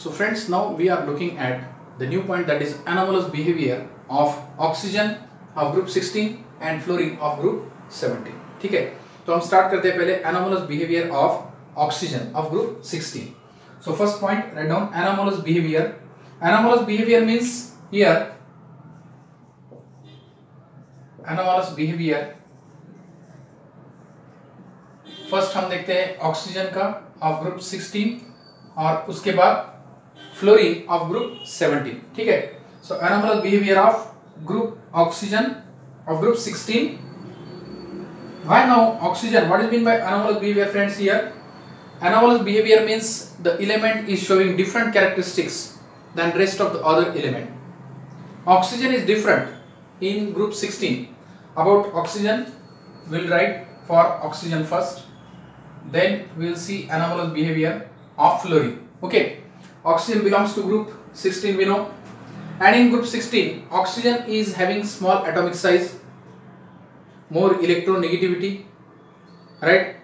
So friends, now we are looking at the new point, that is anomalous behavior of oxygen of group 16 and fluorine of group 17. ठीक है, तो हम start करते हैं पहले anomalous behavior of oxygen of group 16. So first point, write down anomalous behavior. Anomalous behavior means here anomalous behavior. First हम देखते हैं ऑक्सीजन का ऑफ ग्रुप 16 और उसके बाद फ्लोरीन ऑफ ग्रुप 17. ठीक है, so anomalous behaviour of group oxygen of group 16. Why now oxygen? What is mean by anomalous behaviour friends? Here anomalous behavior means the element is showing different characteristics than rest of the other element. Oxygen is different in group 16. About oxygen we'll write for oxygen first, then we'll see anomalous behavior of fluorine. Okay, oxygen belongs to group 16 we know, and in group 16 oxygen is having small atomic size, more electronegativity, right?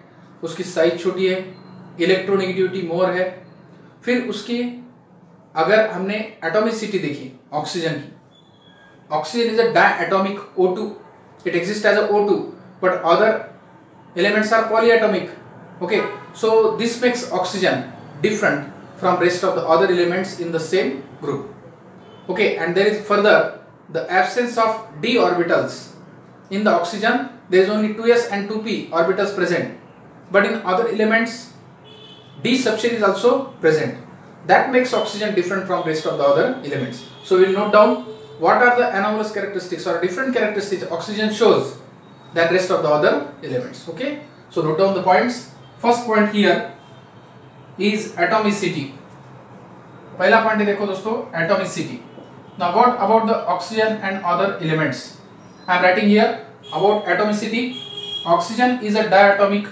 उसकी size छोटी है, electronegativity मोर है. फिर उसकी अगर हमने atomicity देखी oxygen की, oxygen is a diatomic O2, it exist as a O2 but other elements are polyatomic. Okay, so this makes oxygen different from rest of the other elements in the same group. Okay, and there is further the absence of d orbitals in the oxygen. there is only 2s and 2p orbitals present, but in other elements d subshell is also present. That makes oxygen different from rest of the other elements. So we will note down what are the anomalous characteristics or different characteristics oxygen shows than rest of the other elements. Okay, so note down the points. First point here is atomicity. पहला point देखो दोस्तों, atomicity. Now what about the oxygen and other elements? I am writing here about atomicity. Oxygen is a diatomic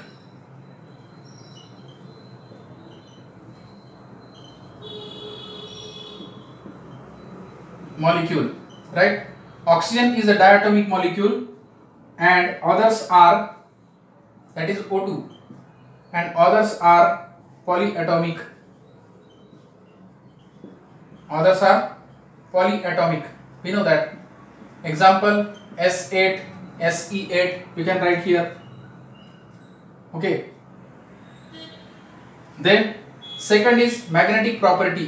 molecule, right? Oxygen is a diatomic molecule and others are, that is O2, and others are polyatomic. Others are polyatomic, we know that. Example S8, Se8 you can write here. Okay, then second is magnetic property.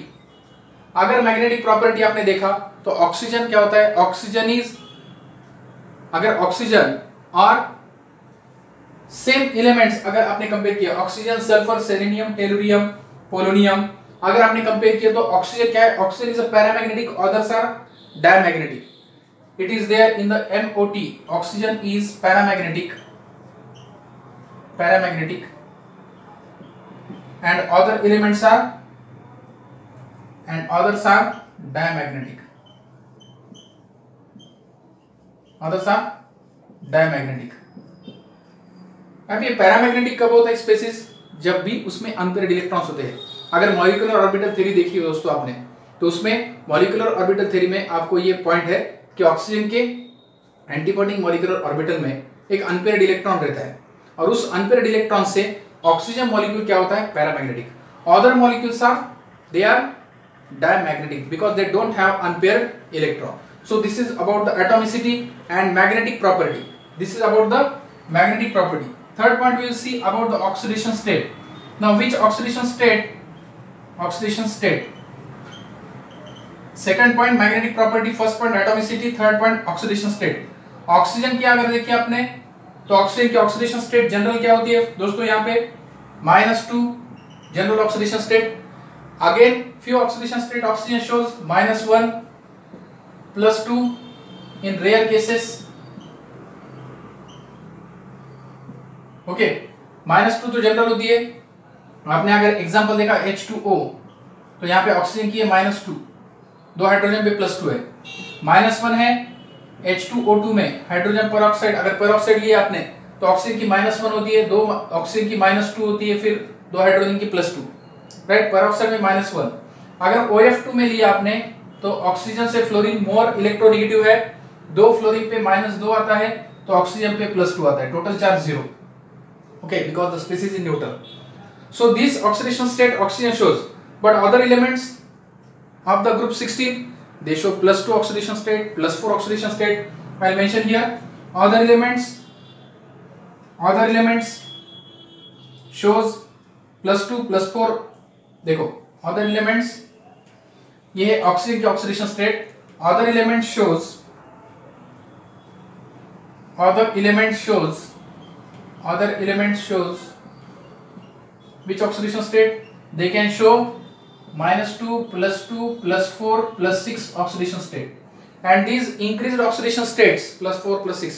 अगर magnetic property आपने देखा तो oxygen क्या होता है? Oxygen is, अगर oxygen और same elements अगर आपने कंपेयर किया, oxygen, sulphur, selenium, tellurium, polonium, अगर आपने कंपेयर किया तो ऑक्सीजन क्या है? Oxygen is a paramagnetic, others are diamagnetic. It is there in the MOT. Oxygen is paramagnetic and other elements are, and others are diamagnetic. Others are diamagnetic. अब ये paramagnetic कब होता है स्पेसिस? जब भी उसमें अनपेयर्ड इलेक्ट्रॉन्स होते हैं. अगर मॉलिक्यूलर ऑर्बिटल थ्योरी देखी हो दोस्तों आपने, तो उसमें मॉलिक्यूलर ऑर्बिटल थ्योरी में आपको ये पॉइंट है कि ऑक्सीजन के एंटीपोडिंग मॉलिक्यूलर ऑर्बिटल में एक अनपेयर्ड इलेक्ट्रॉन रहता है, और उस अनपेयर्ड इलेक्ट्रॉन से ऑक्सीजन मॉलिक्यूल क्या होता है? Paramagnetic. Other molecules are, they are diamagnetic because they don't have unpaired electron. So this is about the atomicity and magnetic property. This is about the magnetic property. Third point we will see about the oxidation state. Now which oxidation state? Oxidation state. Second point magnetic property, first point atomicity, third point oxidation state. Oxygen की अगर देखिए आपने तो oxygen की oxidation state general क्या होती है दोस्तों? यहाँ पे -2 general oxidation state. Again, few oxidation state oxygen shows -1, +2 in rare cases. Okay, -2 तो जनरल होती है. आपने अगर एग्जांपल देखा H2O, तो यहाँ पे ऑक्सीजन की है -2, 2 हाइड्रोजन पे +2 है. -1 है H2O2 में हाइड्रोजन पेरोक्साइड, अगर पेरोक्साइड लिया आपने तो ऑक्सीजन की -1 होती है, 2 ऑक्सीजन की -2 होती है, फिर 2 हाइड्रोजन की +2, राइट? पेरोक्साइड में -1. अगर OF2 में लिया आपने तो ऑक्सीजन से फ्लोरीन मोर इलेक्ट्रोनेगेटिव है, 2 फ्लोरीन पे -2 आता है, तो ऑक्सीजन पे +2 आता है, total charge 0. Okay, because the species is neutral. So this oxidation state oxygen shows, but other elements of the group 16, they show +2 oxidation state, +4 oxidation state. I'll mention here. Other elements shows +2 +4. देखो other elements, ये है oxygen की oxidation state. Other element shows which oxidation state? They can show -2 +2 +4 +6 oxidation state. And these increased oxidation states +4 +6,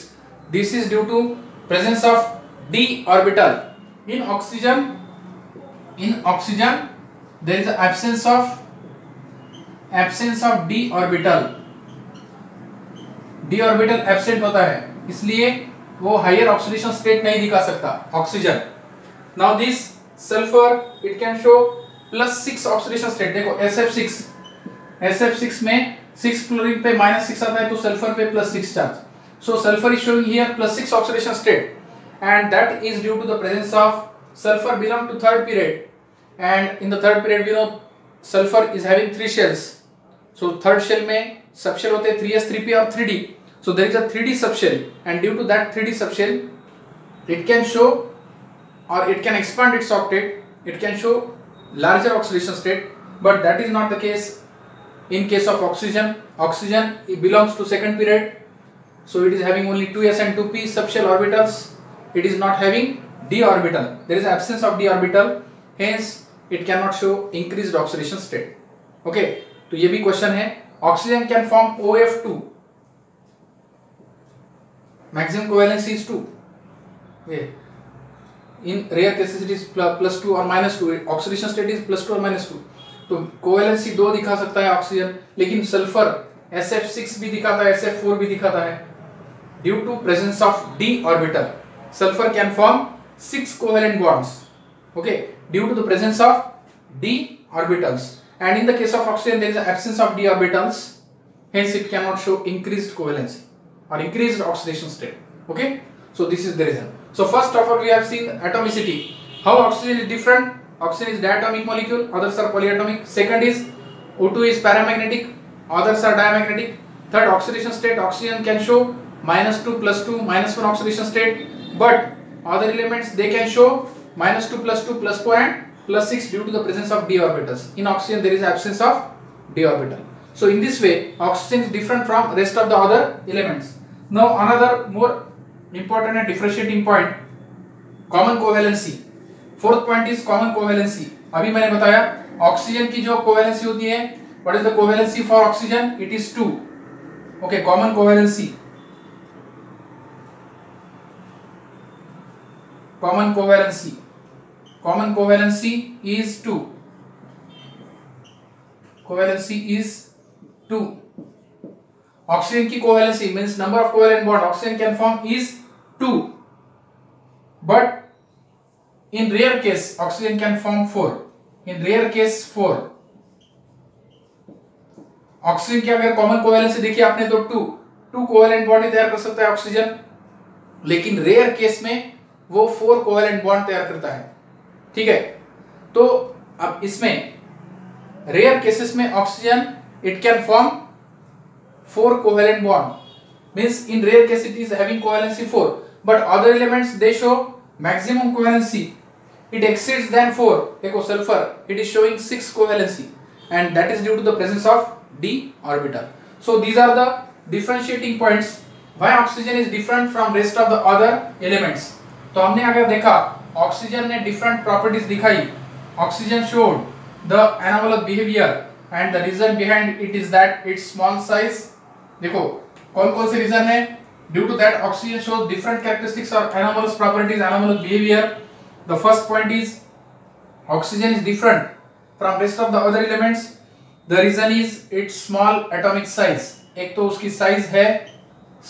this is due to presence of d orbital. In oxygen there is an absence of d orbital. d orbital absent होता है, इसलिए वो higher oxidation state नहीं दिखा सकता oxygen. Now this sulphur it can show +6 oxidation state. देखो SF6 में 6 chlorine पे -6 आता है, तो सल्फर पे +6 charge. So sulphur is showing here +6 oxidation state, and that is due to the presence of sulfur belong to third period, and in the third period we know sulfur is having 3 shells. So third shell में subshell होते हैं 3s 3p और 3d. So there is a 3d subshell, and due to that 3d subshell it can show, or it can expand its octet, it can show larger oxidation state. But that is not the case in case of oxygen. Oxygen it belongs to second period, so it is having only 2s and 2p subshell orbitals. It is not having d orbital. There is absence of d orbital, hence it cannot show increased oxidation state. Okay, तो ये भी question है. Oxygen can form OF2. Maximum covalency is 2. Okay. In rare cases it is +2 or -2. Oxidation state is +2 or -2. तो covalency 2 दिखा सकता है oxygen, लेकिन sulphur SF6 भी दिखाता है, SF4 भी दिखाता है. Due to presence of d orbital, sulfur can form 6 covalent bonds. Okay, due to the presence of d orbitals. And in the case of oxygen there is an absence of d orbitals, hence it cannot show increased covalency or increased oxidation state. Okay, so this is the reason. So first of all we have seen atomicity, how oxygen is different. Oxygen is diatomic molecule, others are polyatomic. Second is O2 is paramagnetic, others are diamagnetic. Third, oxidation state, oxygen can show -2 +2 -1 oxidation state, but other elements they can show -2 +2 +4 and +6 due to the presence of d orbitals. In oxygen there is absence of d orbital. So in this way oxygen is different from rest of the other elements. Now another more important and differentiating point, common covalency. Fourth point is common covalency. अभी मैंने बताया oxygen की जो covalency होती है, what is the covalency for oxygen? It is 2. Okay, common covalency. Common covalency is 2. Covalency is 2. Oxygen की covalency means number of covalent bond oxygen can form is 2. But in rare case oxygen can form 4. In rare case 4. Oxygen की अगर common covalency देखिए आपने तो 2 covalent bond तैयार कर सकता है ऑक्सीजन, लेकिन रेयर केस में वो 4 कोवेलेंट बॉन्ड तैयार करता है. ठीक है, तो अब इसमें रेयर केसेस में oxygen it can form 4 covalent bond, means in rare case it is having covalency 4, but other elements they show maximum covalency, it exceeds than 4. देखो sulphur it is showing 6 covalency, and that is due to the presence of d orbital. So these are the differentiating points why oxygen is different from rest of the other elements. तो हमने अगर देखा oxygen ने different properties दिखाई, oxygen showed the anomalous behavior, and the reason behind it is that its small size. देखो कौन कौन से रीजन है? Due to that oxygen shows different characteristics or anomalous properties, anomalous behavior. The first point is oxygen is different from rest of the other elements. The reason is its small atomic size. एक तो उसकी size है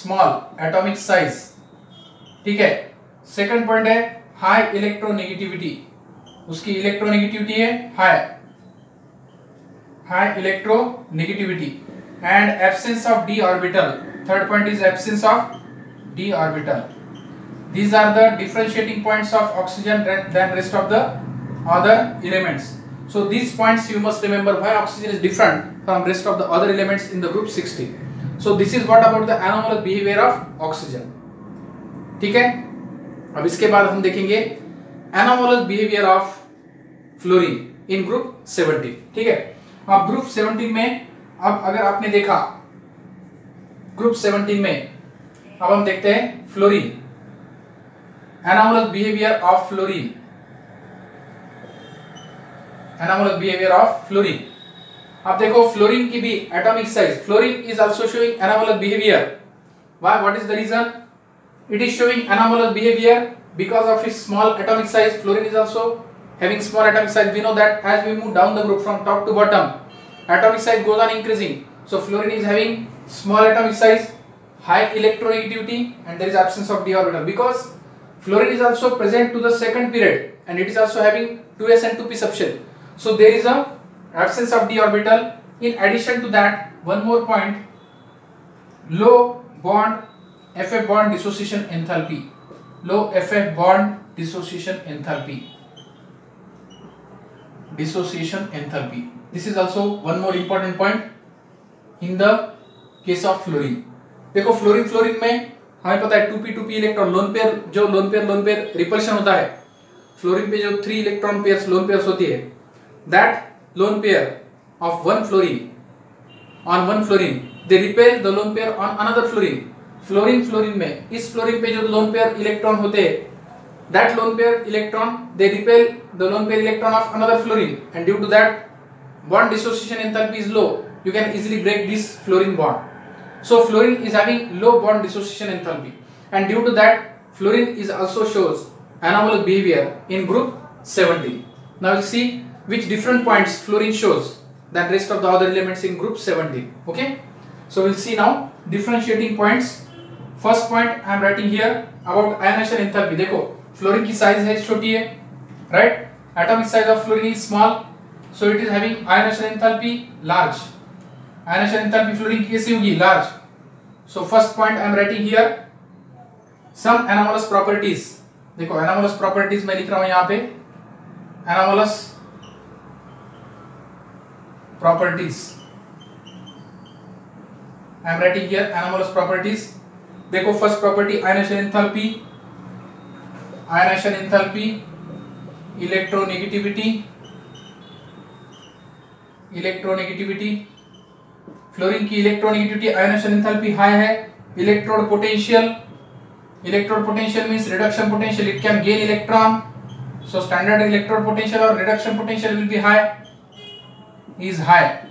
small atomic size, ठीक है. Second point है high electronegativity, उसकी electronegativity है high electronegativity, and absence of d orbital. Third point is absence of d orbital. These are the differentiating points of oxygen than rest of the other elements. So these points you must remember why oxygen is different from rest of the other elements in the group 16. So this is what about the anomalous behavior of oxygen. ठीक है, अब इसके बाद हम देखेंगे anomalous behavior of fluorine in group 17. ठीक है, अब ग्रुप 17 में अब अगर आपने देखा ग्रुप 17 में अब हम देखते हैं fluorine, anomalous behavior of fluorine, anomalous behavior of fluorine. अब देखो फ्लोरीन की भी atomic size, fluorine is also showing anomalous behavior. Why? What is the reason? It is showing anomalous behavior because of its small atomic size. Fluorine is also having small atomic size. We know that as we move down the group from top to bottom, atomic size goes on increasing. So fluorine is having small atomic size, high electronegativity, and there is absence of d orbital because fluorine is also present to the second period and it is also having 2s and 2p subshell. So there is a absence of d orbital. In addition to that, one more point, low bond FF bond dissociation enthalpy, low FF bond dissociation enthalpy, dissociation enthalpy. This is also one more important point in the case of fluorine. देखो fluorine में हमें पता है 2p electron lone pair, जो lone pair repulsion होता है, fluorine पे जो 3 इलेक्ट्रॉन पेयर्स लोन पेयर्स होती है, that lone pair of one fluorine they repel the lone pair on another fluorine. Fluorine में इस फ्लोरीन पे जो लोन पेयर इलेक्ट्रॉन होते हैं, that lone pair electron they repel the lone pair electron of another fluorine and due to that bond dissociation enthalpy is low, you can easily break this fluorine bond. So fluorine is having low bond dissociation enthalpy and due to that fluorine is also shows anomalous behavior in group 17. Now we'll see which different points fluorine shows than rest of the other elements in group 17. Okay, so we'll see now differentiating points. First point I am writing here about ionization enthalpy. देखो fluorine की size है छोटी है, right? Atomic size of fluorine is small, so it is having ionization enthalpy large. Ionization enthalpy fluorine की कैसी होगी? Large. So first point I am writing here some anomalous properties. देखो anomalous properties मैं लिख रहा हूँ यहाँ पे, anomalous properties I am writing here anomalous properties. देखो first property ionization enthalpy, electronegativity. Fluorine की इलेक्ट्रोनेगेटिविटी आयनाइजेशन एंथैल्पी हाई है. Electrode potential means reduction potential, it can gain electron, so standard electrode potential और reduction potential will be high, is high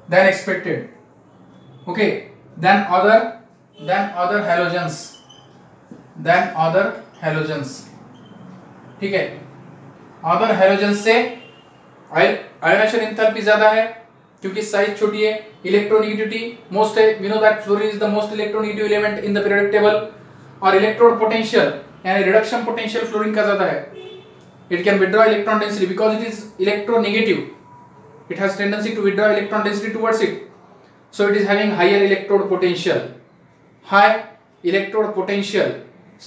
than expected. Okay, than other halogens. ठीक है, other halogens से ionisation enthalpy ज्यादा है क्योंकि size छोटी है. Electronegativity most है, we know that fluorine is the most electronegative element in the periodic table. और इलेक्ट्रोड पोटेंशियल यानी रिडक्शन पोटेंशियल फ्लोरीन का ज्यादा है. It can withdraw electron density because it is electronegative, it has tendency to withdraw electron density towards it, so it is having higher electrode potential,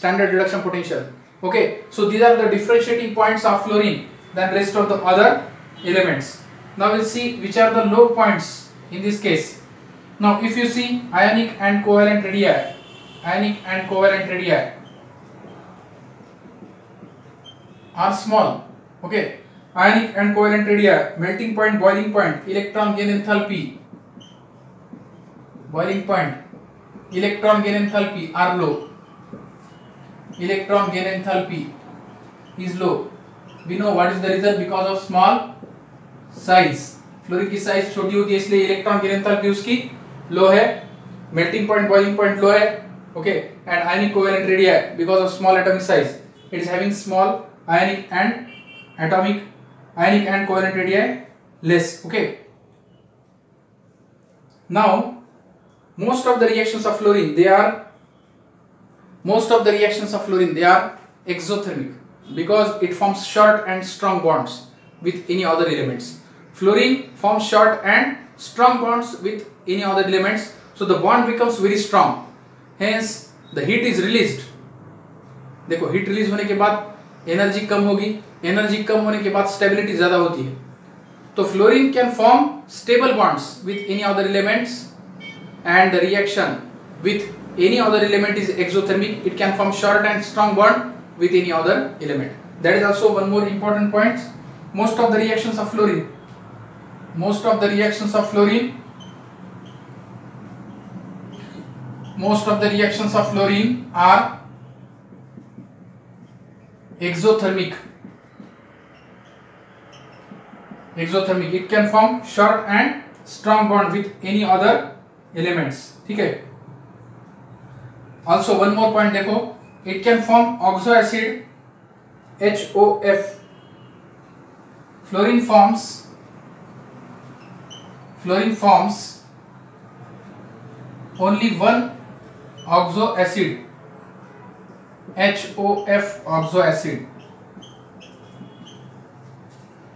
standard reduction potential. Okay, so these are the differentiating points of fluorine than rest of the other elements. Now we'll see which are the low points in this case. Now if you see ionic and covalent radii are small. Okay, ionic and covalent radii, melting point, boiling point, electron gain enthalpy, are low. Electron gain enthalpy is low. We know what is the reason, because of small size. Fluorine की size छोटी होती है इसलिए electron gain enthalpy उसकी low है. Melting point, boiling point low है. Okay, and ionic covalent radii because of small atomic size, it is having small ionic and covalent radii less. Okay, now most of the reactions of fluorine they are exothermic because it forms short and strong bonds with any other elements. Fluorine forms short and strong bonds with any other elements, so the bond becomes very strong, hence the heat is released. देखो heat release होने के बाद energy कम होगी, energy कम होने के बाद stability ज्यादा होती है। तो fluorine can form stable bonds with any other elements and the reaction with any other element is exothermic. It can form short and strong bond with any other element. That is also one more important point. Most of the reactions of fluorine are exothermic. It can form short and strong bond with any other elements. ठीक है। Also one more point देखो, it can form oxo acid HOF. Fluorine forms only one oxo acid, HOF oxo acid.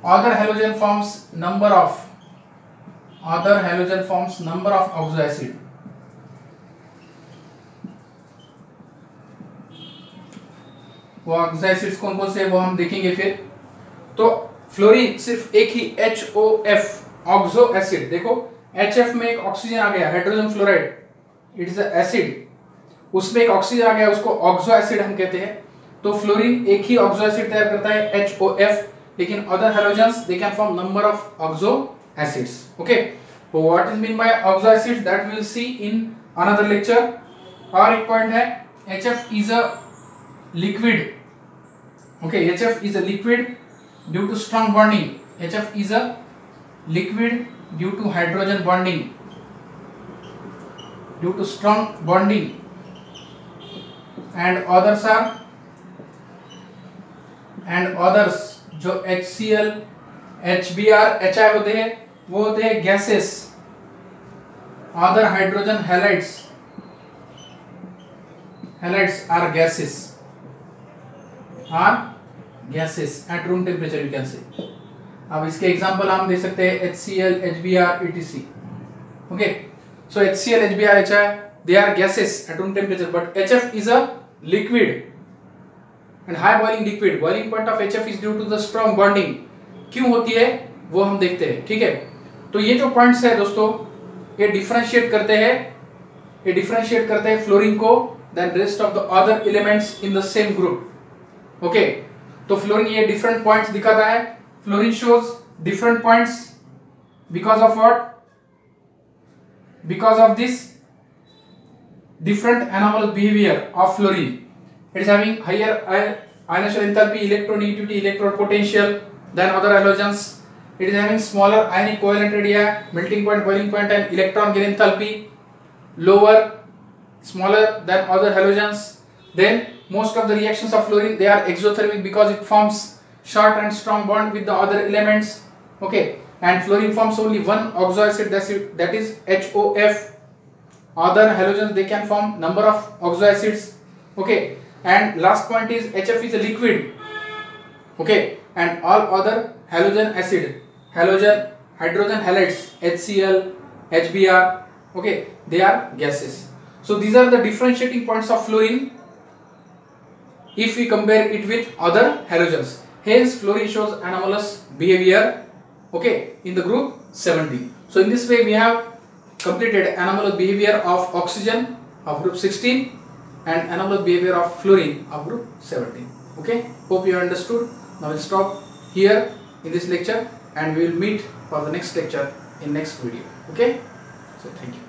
Other halogen forms number of oxo acid. वो oxo acids कौन कौन से वो हम देखेंगे फिर। तो फ्लोरीन सिर्फ एक ही HOF ऑक्सो एसिड, देखो HF में एक ऑक्सीजन आ गया, hydrogen fluoride, it is a acid, उसमें एक ऑक्सीजन आ गया, उसको ऑक्सो एसिड हम कहते हैं। तो फ्लोरीन एक ही ऑक्सो एसिड तैयार करता है HOF, लेकिन other halogens they can form number of oxo acids. Okay, so what is mean by oxo acids, that we will see in another lecture. और एक पॉइंट है, HF is a liquid. Okay, HF is a liquid due to strong bonding. HF is a liquid due to hydrogen bonding, due to strong bonding, and others जो HCl, HBr, HI होते हैं वो होते हैं gases. Other hydrogen halides are gases at room temperature, you can say. अब इसके example हम दे सकते हैं HCl, HBr, etc. Okay, so HCl, HBr, HI they are gases at room temperature, but HF is a liquid and high boiling liquid. Boiling point of HF is due to the strong bonding. क्यों होती है वो हम देखते हैं। ठीक है, तो ये जो पॉइंट्स है दोस्तों, ये डिफरेंशिएट करते हैं फ्लोरीन को than rest of the other elements in the same group. Okay, तो फ्लोरीन ये डिफरेंट पॉइंट्स दिखाता है। Fluorine shows different points because of what, because of this different anomalous behavior of fluorine. It is having higher ionization enthalpy, electronegativity, electrode potential than other halogens. It is having smaller ionic covalent radii, melting point, boiling point, and electron gain enthalpy lower, smaller than other halogens. Then most of the reactions of fluorine, they are exothermic because it forms short and strong bond with the other elements. Okay, and fluorine forms only one oxo acid, that is HOF. Other halogens, they can form number of oxo acids. Okay, and last point is HF is a liquid. Okay, and all other hydrogen halides, HCl, HBr, okay, they are gases. So these are the differentiating points of fluorine if we compare it with other halogens. Hence fluorine shows anomalous behavior, okay, in the group 17. So in this way we have completed anomalous behavior of oxygen of group 16 and anomalous behavior of fluorine of group 17. Okay, hope you understood. Now we'll stop here in this lecture and we will meet for the next lecture in next video. Okay, so thank you.